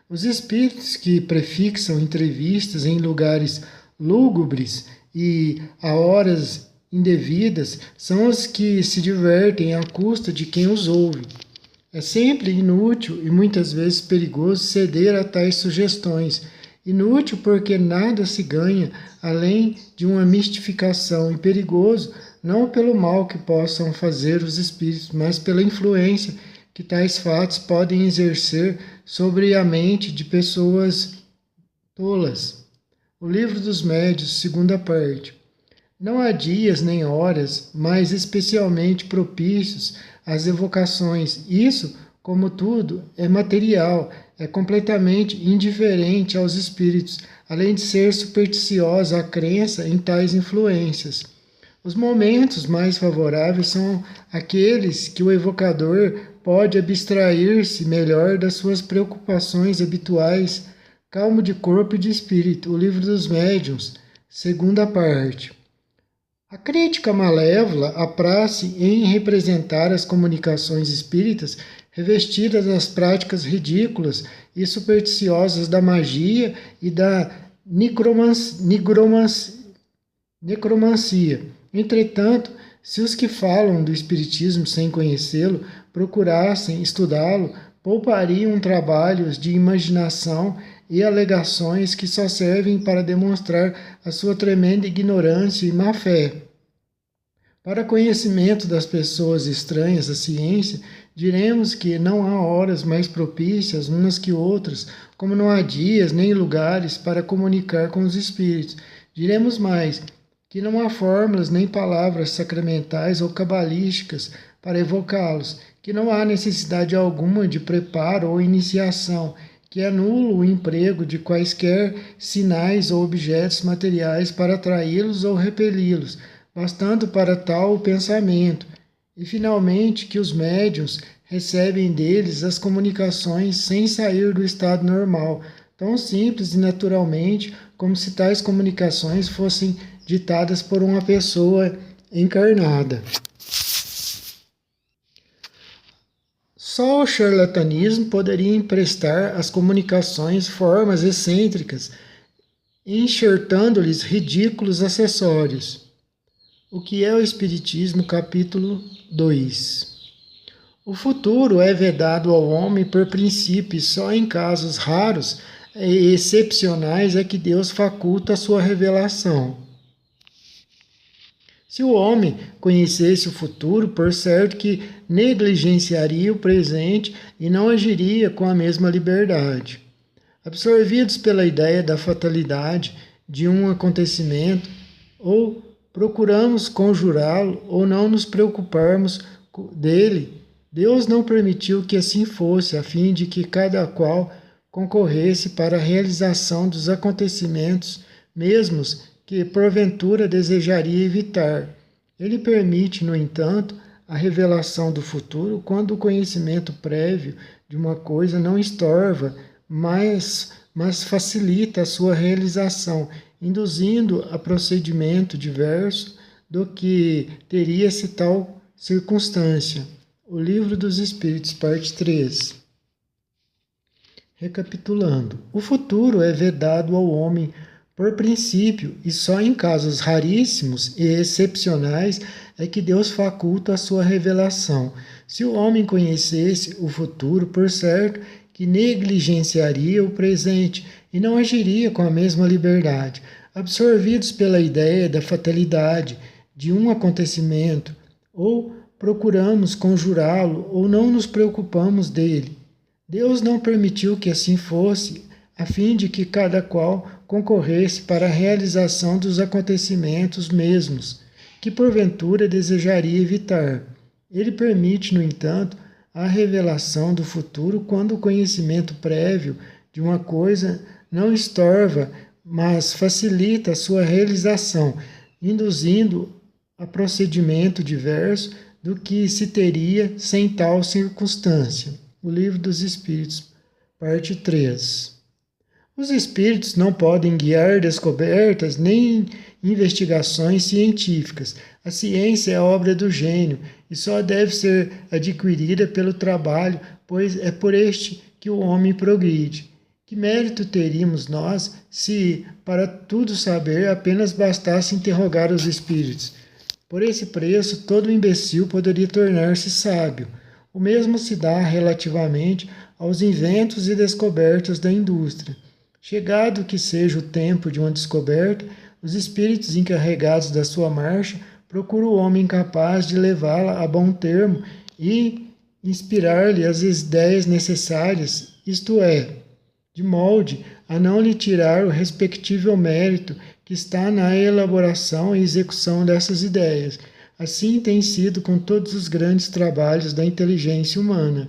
[SPEAKER 1] Os espíritos que prefixam entrevistas em lugares lúgubres e a horas indevidas são os que se divertem à custa de quem os ouve. É sempre inútil e muitas vezes perigoso ceder a tais sugestões. Inútil porque nada se ganha além de uma mistificação, e perigoso não pelo mal que possam fazer os espíritos, mas pela influência que tais fatos podem exercer sobre a mente de pessoas tolas. O Livro dos Médiuns, segunda parte. Não há dias nem horas mais especialmente propícios às evocações. Isso, como tudo, é material, é completamente indiferente aos espíritos, além de ser supersticiosa a crença em tais influências. Os momentos mais favoráveis são aqueles que o evocador pode abstrair-se melhor das suas preocupações habituais, calmo de corpo e de espírito. O Livro dos Médiuns, segunda parte. A crítica malévola apraz-se em representar as comunicações espíritas revestidas das práticas ridículas e supersticiosas da magia e da necromancia. Entretanto, se os que falam do espiritismo sem conhecê-lo procurassem estudá-lo, poupariam trabalhos de imaginação e alegações que só servem para demonstrar a sua tremenda ignorância e má-fé. Para conhecimento das pessoas estranhas à ciência, diremos que não há horas mais propícias umas que outras, como não há dias nem lugares para comunicar com os espíritos. Diremos mais, que não há fórmulas nem palavras sacramentais ou cabalísticas para evocá-los, que não há necessidade alguma de preparo ou iniciação, que é nulo o emprego de quaisquer sinais ou objetos materiais para atraí-los ou repeli-los, bastando para tal o pensamento, e finalmente que os médiuns recebem deles as comunicações sem sair do estado normal, tão simples e naturalmente como se tais comunicações fossem ditadas por uma pessoa encarnada. Só o charlatanismo poderia emprestar às comunicações formas excêntricas, enxertando-lhes ridículos acessórios. O que é o Espiritismo, capítulo 2. O futuro é vedado ao homem por princípio, e só em casos raros e excepcionais é que Deus faculta a sua revelação. Se o homem conhecesse o futuro, por certo que negligenciaria o presente e não agiria com a mesma liberdade. Absorvidos pela ideia da fatalidade de um acontecimento, ou procuramos conjurá-lo ou não nos preocuparmos dele, Deus não permitiu que assim fosse, a fim de que cada qual concorresse para a realização dos acontecimentos mesmos que porventura desejaria evitar. Ele permite, no entanto, a revelação do futuro quando o conhecimento prévio de uma coisa não estorva, mas facilita a sua realização, induzindo a procedimento diverso do que teria-se tal circunstância. O Livro dos Espíritos, parte 3. Recapitulando, o futuro é vedado ao homem por princípio, e só em casos raríssimos e excepcionais é que Deus faculta a sua revelação. Se o homem conhecesse o futuro, por certo que negligenciaria o presente e não agiria com a mesma liberdade. Absorvidos pela ideia da fatalidade de um acontecimento, ou procuramos conjurá-lo ou não nos preocupamos dele. Deus não permitiu que assim fosse, a fim de que cada qual concorresse para a realização dos acontecimentos mesmos, que porventura desejaria evitar. Ele permite, no entanto, a revelação do futuro quando o conhecimento prévio de uma coisa não estorva, mas facilita a sua realização, induzindo a procedimento diverso do que se teria sem tal circunstância. O Livro dos Espíritos, parte 3. Os espíritos não podem guiar descobertas nem investigações científicas. A ciência é obra do gênio e só deve ser adquirida pelo trabalho, pois é por este que o homem progride. Que mérito teríamos nós se, para tudo saber, apenas bastasse interrogar os espíritos? Por esse preço, todo imbecil poderia tornar-se sábio. O mesmo se dá relativamente aos inventos e descobertas da indústria. Chegado que seja o tempo de uma descoberta, os espíritos encarregados da sua marcha procuram o homem capaz de levá-la a bom termo e inspirar-lhe as ideias necessárias, isto é, de molde a não lhe tirar o respectivo mérito que está na elaboração e execução dessas ideias. Assim tem sido com todos os grandes trabalhos da inteligência humana.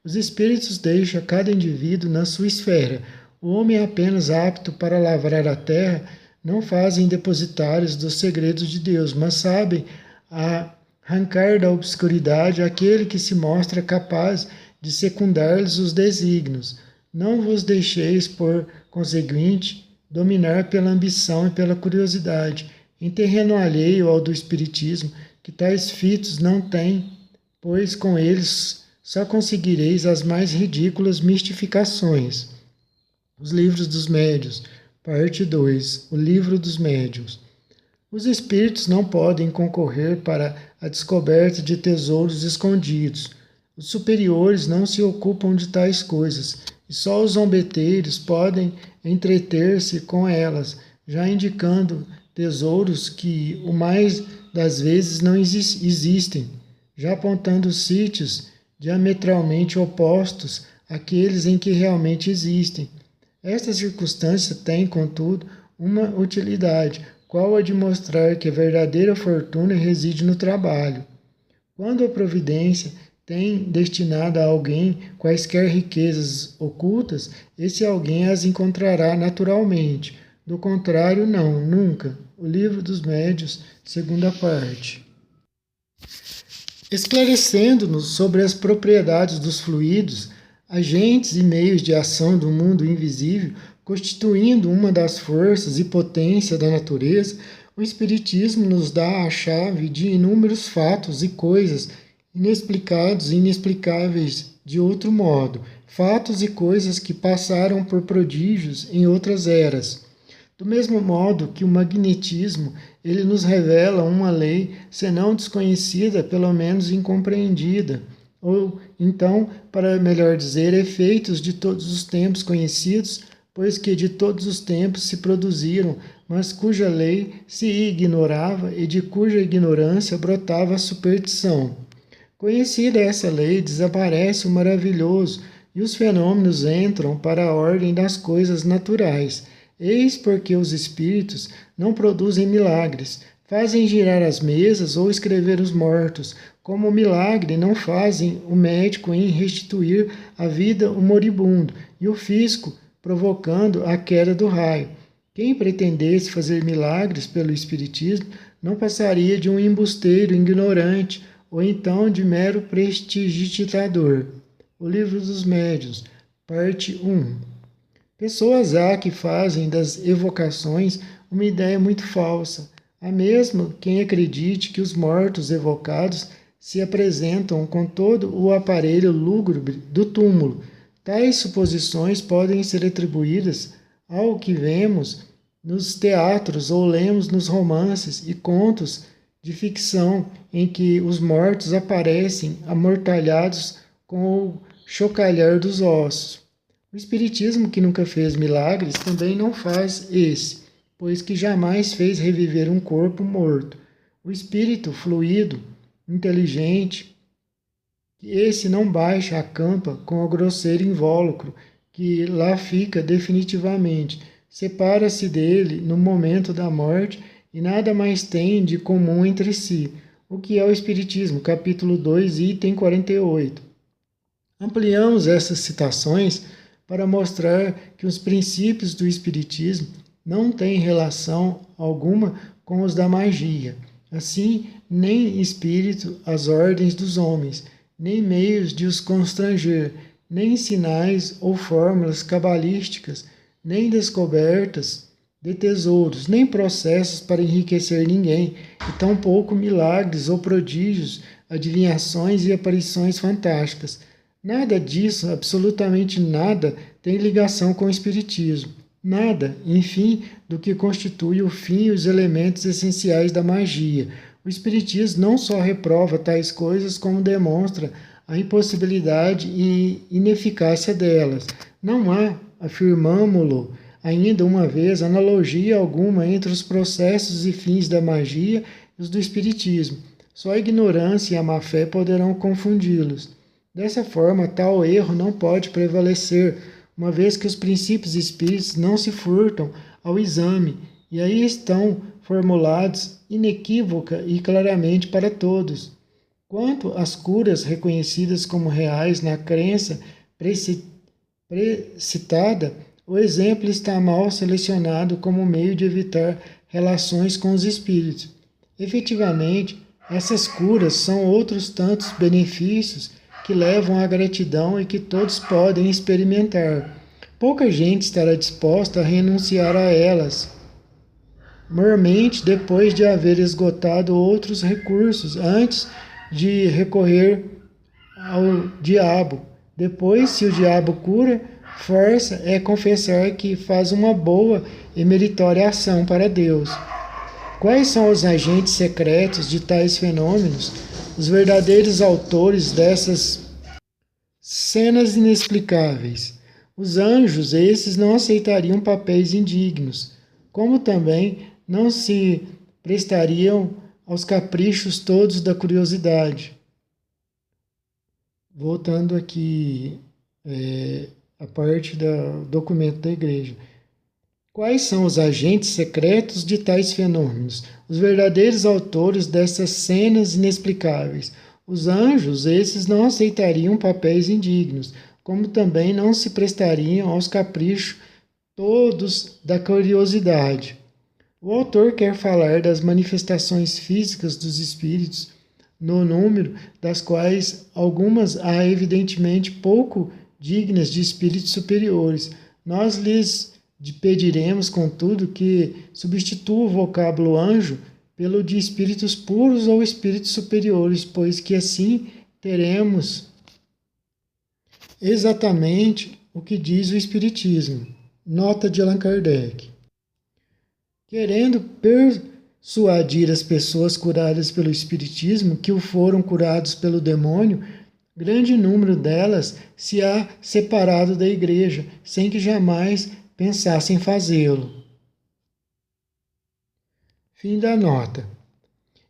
[SPEAKER 1] Os espíritos deixam cada indivíduo na sua esfera. O homem é apenas apto para lavrar a terra, não fazem depositários dos segredos de Deus, mas sabem arrancar da obscuridade aquele que se mostra capaz de secundar-lhes os desígnios. Não vos deixeis, por conseguinte, dominar pela ambição e pela curiosidade, em terreno alheio ao do Espiritismo, que tais fitos não têm, pois com eles só conseguireis as mais ridículas mistificações. Os Livros dos Médiuns, parte 2. O Livro dos Médiuns. Os espíritos não podem concorrer para a descoberta de tesouros escondidos. Os superiores não se ocupam de tais coisas, e só os zombeteiros podem entreter-se com elas, já indicando tesouros que, o mais das vezes, não existem, já apontando sítios diametralmente opostos àqueles em que realmente existem. Esta circunstância tem, contudo, uma utilidade, qual a de mostrar que a verdadeira fortuna reside no trabalho. Quando a providência tem destinado a alguém quaisquer riquezas ocultas, esse alguém as encontrará naturalmente. Do contrário, não, nunca. O Livro dos Médiuns, segunda parte. Esclarecendo-nos sobre as propriedades dos fluidos, agentes e meios de ação do mundo invisível, constituindo uma das forças e potência da natureza, o Espiritismo nos dá a chave de inúmeros fatos e coisas inexplicados e inexplicáveis de outro modo, fatos e coisas que passaram por prodígios em outras eras. Do mesmo modo que o magnetismo, ele nos revela uma lei, senão desconhecida, pelo menos incompreendida, ou então, para melhor dizer, efeitos de todos os tempos conhecidos, pois que de todos os tempos se produziram, mas cuja lei se ignorava e de cuja ignorância brotava a superstição. Conhecida essa lei, desaparece o maravilhoso e os fenômenos entram para a ordem das coisas naturais. Eis porque os espíritos não produzem milagres, fazem girar as mesas ou escrever os mortos, como o milagre não fazem o médico em restituir a vida o moribundo e o físico provocando a queda do raio. Quem pretendesse fazer milagres pelo espiritismo não passaria de um embusteiro ignorante ou então de mero prestidigitador. O Livro dos Médiuns, parte 1. Pessoas há que fazem das evocações uma ideia muito falsa. Há mesmo quem acredite que os mortos evocados se apresentam com todo o aparelho lúgubre do túmulo. Tais suposições podem ser atribuídas ao que vemos nos teatros ou lemos nos romances e contos de ficção em que os mortos aparecem amortalhados com o chocalhar dos ossos. O Espiritismo, que nunca fez milagres, também não faz esse, pois que jamais fez reviver um corpo morto. O espírito fluido, inteligente, esse não baixa a campa com o grosseiro invólucro, que lá fica definitivamente. Separa-se dele no momento da morte e nada mais tem de comum entre si. O que é o Espiritismo? Capítulo 2, item 48. Ampliamos essas citações para mostrar que os princípios do Espiritismo não têm relação alguma com os da magia. Assim, nem espírito as ordens dos homens, nem meios de os constranger, nem sinais ou fórmulas cabalísticas, nem descobertas de tesouros, nem processos para enriquecer ninguém, e tampouco milagres ou prodígios, adivinhações e aparições fantásticas. Nada disso, absolutamente nada, tem ligação com o Espiritismo. Nada, enfim, do que constitui o fim e os elementos essenciais da magia. O Espiritismo não só reprova tais coisas, como demonstra a impossibilidade e ineficácia delas. Não há, afirmamo-lo ainda uma vez, analogia alguma entre os processos e fins da magia e os do Espiritismo. Só a ignorância e a má-fé poderão confundi-los. Dessa forma, tal erro não pode prevalecer, uma vez que os princípios espíritas não se furtam ao exame, e aí estão formulados inequívoca e claramente para todos. Quanto às curas reconhecidas como reais na crença precitada, o exemplo está mal selecionado como meio de evitar relações com os espíritos. Efetivamente, essas curas são outros tantos benefícios que levam à gratidão e que todos podem experimentar. Pouca gente estará disposta a renunciar a elas, mormente depois de haver esgotado outros recursos, antes de recorrer ao diabo. Depois, se o diabo cura, força é confessar que faz uma boa e meritória ação para Deus. Quais são os agentes secretos de tais fenômenos? Os verdadeiros autores dessas cenas inexplicáveis. Os anjos, esses não aceitariam papéis indignos, como também não se prestariam aos caprichos todos da curiosidade. Voltando aqui a parte do documento da igreja. Quais são os agentes secretos de tais fenômenos? Os verdadeiros autores dessas cenas inexplicáveis. Os anjos, esses não aceitariam papéis indignos, como também não se prestariam aos caprichos todos da curiosidade. O autor quer falar das manifestações físicas dos espíritos, no número das quais algumas há evidentemente pouco dignas de espíritos superiores. Nós lhes pediremos, contudo, que substitua o vocábulo anjo pelo de espíritos puros ou espíritos superiores, pois que assim teremos exatamente o que diz o Espiritismo. Nota de Allan Kardec. Querendo persuadir as pessoas curadas pelo Espiritismo que o foram curados pelo demônio, grande número delas se há separado da Igreja, sem que jamais pensassem fazê-lo. Fim da nota.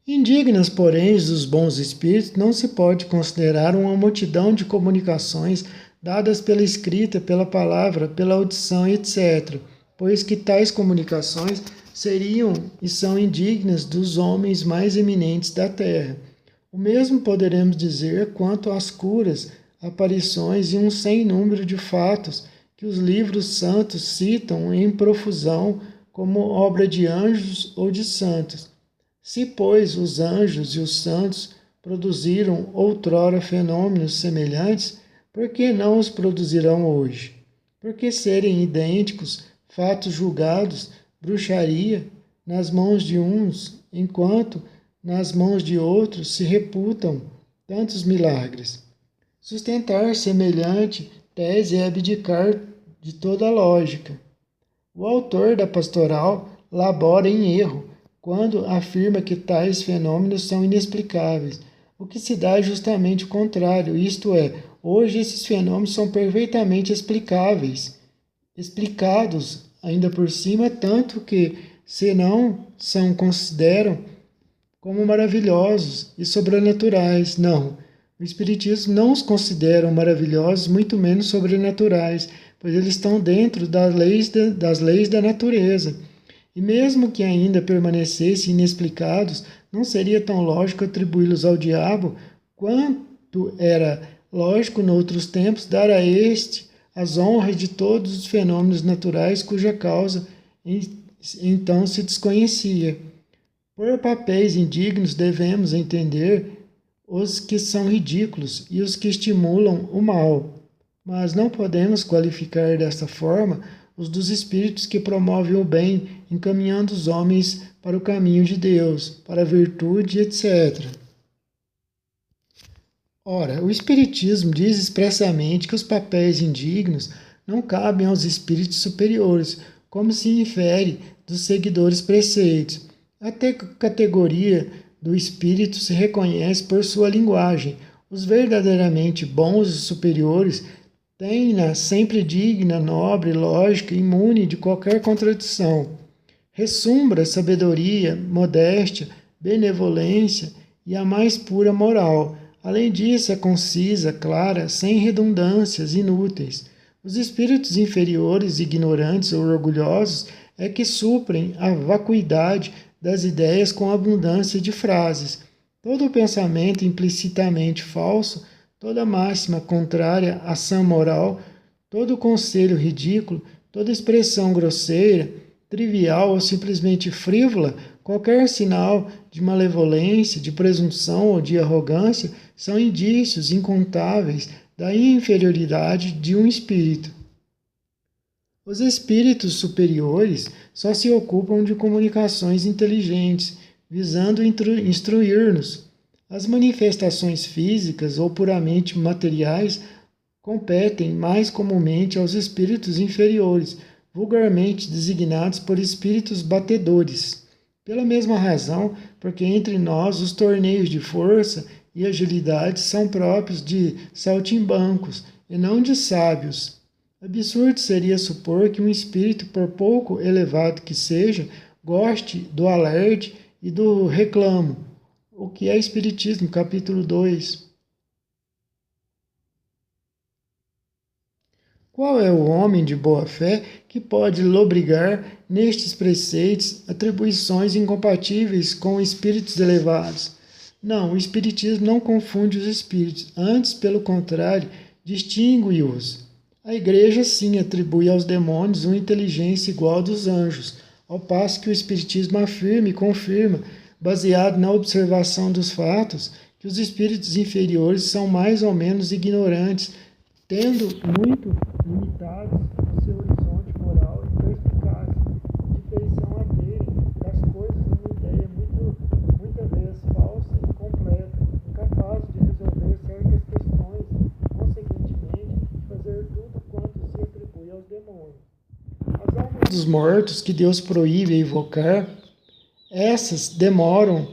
[SPEAKER 1] Indignas, porém, dos bons espíritos, não se pode considerar uma multidão de comunicações dadas pela escrita, pela palavra, pela audição, etc., pois que tais comunicações seriam e são indignas dos homens mais eminentes da terra. O mesmo poderemos dizer quanto às curas, aparições e um sem número de fatos que os livros santos citam em profusão como obra de anjos ou de santos. Se, pois, os anjos e os santos produziram outrora fenômenos semelhantes, por que não os produzirão hoje? Por que serem idênticos, fatos julgados, bruxaria, nas mãos de uns, enquanto nas mãos de outros se reputam tantos milagres? Sustentar semelhante tese é abdicar de toda a lógica. O autor da Pastoral labora em erro quando afirma que tais fenômenos são inexplicáveis, o que se dá é justamente o contrário, isto é, hoje esses fenômenos são perfeitamente explicáveis, explicados ainda por cima, tanto que, se não são consideram como maravilhosos e sobrenaturais. Não, o Espiritismo não os considera maravilhosos, muito menos sobrenaturais, pois eles estão dentro das leis da natureza. E mesmo que ainda permanecessem inexplicados, não seria tão lógico atribuí-los ao diabo quanto era lógico, noutros tempos, dar a este as honras de todos os fenômenos naturais cuja causa então se desconhecia. Por papéis indignos devemos entender os que são ridículos e os que estimulam o mal, mas não podemos qualificar desta forma os dos espíritos que promovem o bem, encaminhando os homens para o caminho de Deus, para a virtude, etc. Ora, o Espiritismo diz expressamente que os papéis indignos não cabem aos espíritos superiores, como se infere dos seguidores preceitos. A categoria do espírito se reconhece por sua linguagem. Os verdadeiramente bons e superiores têm-na sempre digna, nobre, lógica, imune de qualquer contradição. Ressumbra sabedoria, modéstia, benevolência e a mais pura moral. Além disso, é concisa, clara, sem redundâncias inúteis. Os espíritos inferiores, ignorantes ou orgulhosos é que suprem a vacuidade das ideias com abundância de frases. Todo pensamento implicitamente falso, toda máxima contrária à sã moral, todo conselho ridículo, toda expressão grosseira, trivial ou simplesmente frívola, qualquer sinal de malevolência, de presunção ou de arrogância são indícios incontáveis da inferioridade de um espírito. Os espíritos superiores só se ocupam de comunicações inteligentes, visando instruir-nos. As manifestações físicas ou puramente materiais competem mais comumente aos espíritos inferiores, vulgarmente designados por espíritos batedores. Pela mesma razão, porque entre nós os torneios de força e agilidade são próprios de saltimbancos e não de sábios. Absurdo seria supor que um espírito, por pouco elevado que seja, goste do alarde e do reclamo. O que é Espiritismo, capítulo 2. Qual é o homem de boa fé que pode lobrigar nestes preceitos atribuições incompatíveis com espíritos elevados? Não, o Espiritismo não confunde os espíritos, antes, pelo contrário, distingue-os. A Igreja, sim, atribui aos demônios uma inteligência igual à dos anjos, ao passo que o Espiritismo afirma e confirma, baseado na observação dos fatos, que os espíritos inferiores são mais ou menos ignorantes, tendo muito limitados o seu horizonte moral e perspicácia, de feição a terem das coisas uma ideia muitas vezes falsa e incompleta, incapaz de resolver certas questões, consequentemente, fazer tudo quanto se atribui aos demônios. As almas dos mortos que Deus proíbe evocar, essas demoram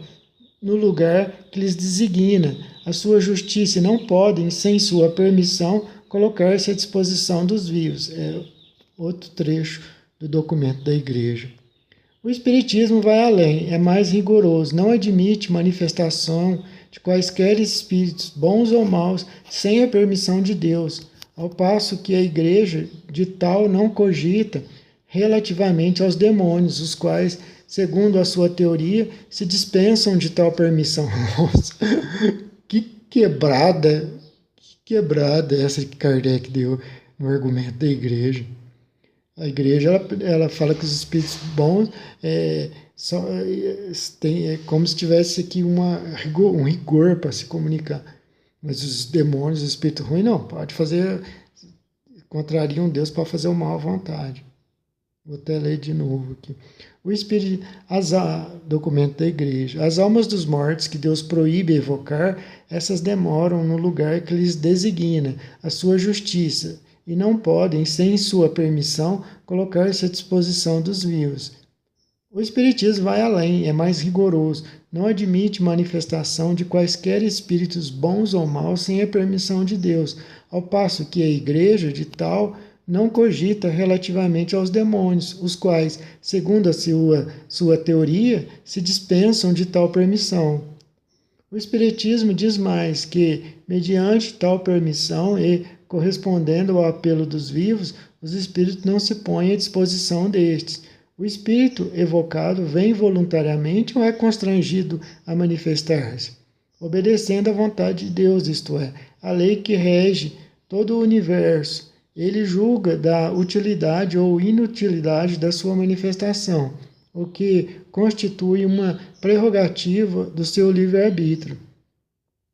[SPEAKER 1] no lugar que lhes designa a sua justiça e não podem, sem sua permissão, colocar-se à disposição dos vivos. É outro trecho do documento da Igreja. O Espiritismo vai além, é mais rigoroso, não admite manifestação de quaisquer espíritos, bons ou maus, sem a permissão de Deus, ao passo que a Igreja de tal não cogita relativamente aos demônios, os quais, segundo a sua teoria, se dispensam de tal permissão. Nossa, que quebrada essa que Kardec deu no argumento da Igreja. A Igreja ela fala que os espíritos bons é como se tivesse aqui um rigor para se comunicar. Mas os demônios, os espíritos ruins, não, pode fazer, contrariam Deus para fazer o mal à vontade. Vou até ler de novo aqui. O Espírito, documento da Igreja. As almas dos mortos que Deus proíbe evocar, essas demoram no lugar que lhes designa a sua justiça e não podem, sem sua permissão, colocar-se à disposição dos vivos. O Espiritismo vai além, é mais rigoroso, não admite manifestação de quaisquer espíritos bons ou maus sem a permissão de Deus, ao passo que a Igreja de tal não cogita relativamente aos demônios, os quais, segundo a sua teoria, se dispensam de tal permissão. O Espiritismo diz mais que, mediante tal permissão e correspondendo ao apelo dos vivos, os espíritos não se põem à disposição destes. O espírito evocado vem voluntariamente ou é constrangido a manifestar-se, obedecendo à vontade de Deus, isto é, a lei que rege todo o universo. Ele julga da utilidade ou inutilidade da sua manifestação, o que constitui uma prerrogativa do seu livre-arbítrio.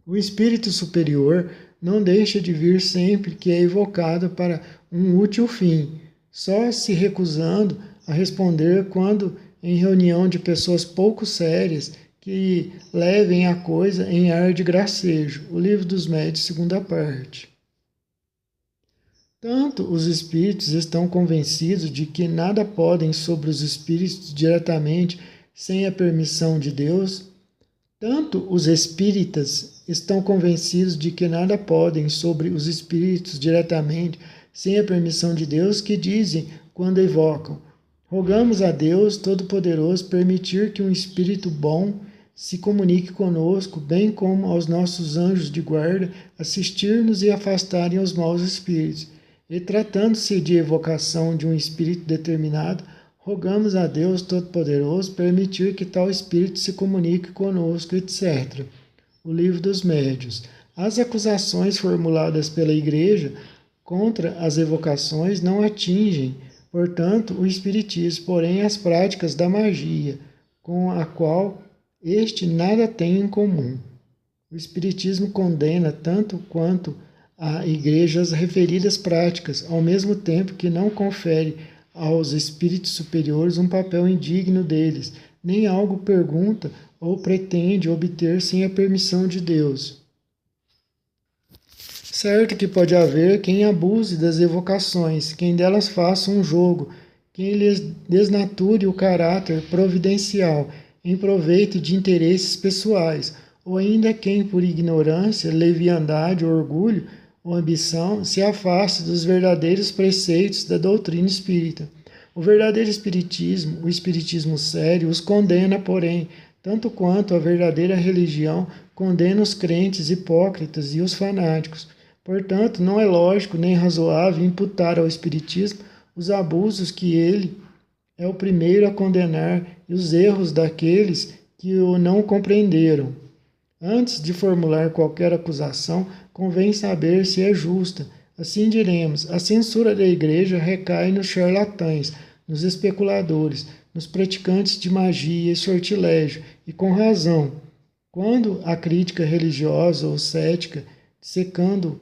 [SPEAKER 1] O espírito superior não deixa de vir sempre que é evocado para um útil fim, só se recusando a responder quando, em reunião de pessoas pouco sérias, que levem a coisa em ar de gracejo. O Livro dos Médiuns, segunda parte. Tanto os espíritos estão convencidos de que nada podem sobre os espíritos diretamente sem a permissão de Deus, tanto os espíritas estão convencidos de que nada podem sobre os espíritos diretamente sem a permissão de Deus, que dizem, quando evocam: rogamos a Deus Todo-Poderoso permitir que um espírito bom se comunique conosco, bem como aos nossos anjos de guarda, assistir-nos e afastarem os maus espíritos. E tratando-se de evocação de um espírito determinado, rogamos a Deus Todo-Poderoso permitir que tal espírito se comunique conosco, etc. O Livro dos Médiuns. As acusações formuladas pela Igreja contra as evocações não atingem, portanto, o Espiritismo, porém as práticas da magia, com a qual este nada tem em comum. O Espiritismo condena tanto quanto a Igreja as referidas práticas, ao mesmo tempo que não confere aos espíritos superiores um papel indigno deles, nem algo pergunta ou pretende obter sem a permissão de Deus. Certo que pode haver quem abuse das evocações, quem delas faça um jogo, quem lhes desnature o caráter providencial em proveito de interesses pessoais, ou ainda quem, por ignorância, leviandade ou orgulho ou ambição, se afaste dos verdadeiros preceitos da doutrina espírita. O verdadeiro espiritismo, o espiritismo sério, os condena, porém, tanto quanto a verdadeira religião condena os crentes hipócritas e os fanáticos. Portanto, não é lógico nem razoável imputar ao espiritismo os abusos que ele é o primeiro a condenar e os erros daqueles que o não compreenderam. Antes de formular qualquer acusação, convém saber se é justa. Assim diremos: a censura da Igreja recai nos charlatães, nos especuladores, nos praticantes de magia e sortilégio, e com razão. Quando a crítica religiosa ou cética, secando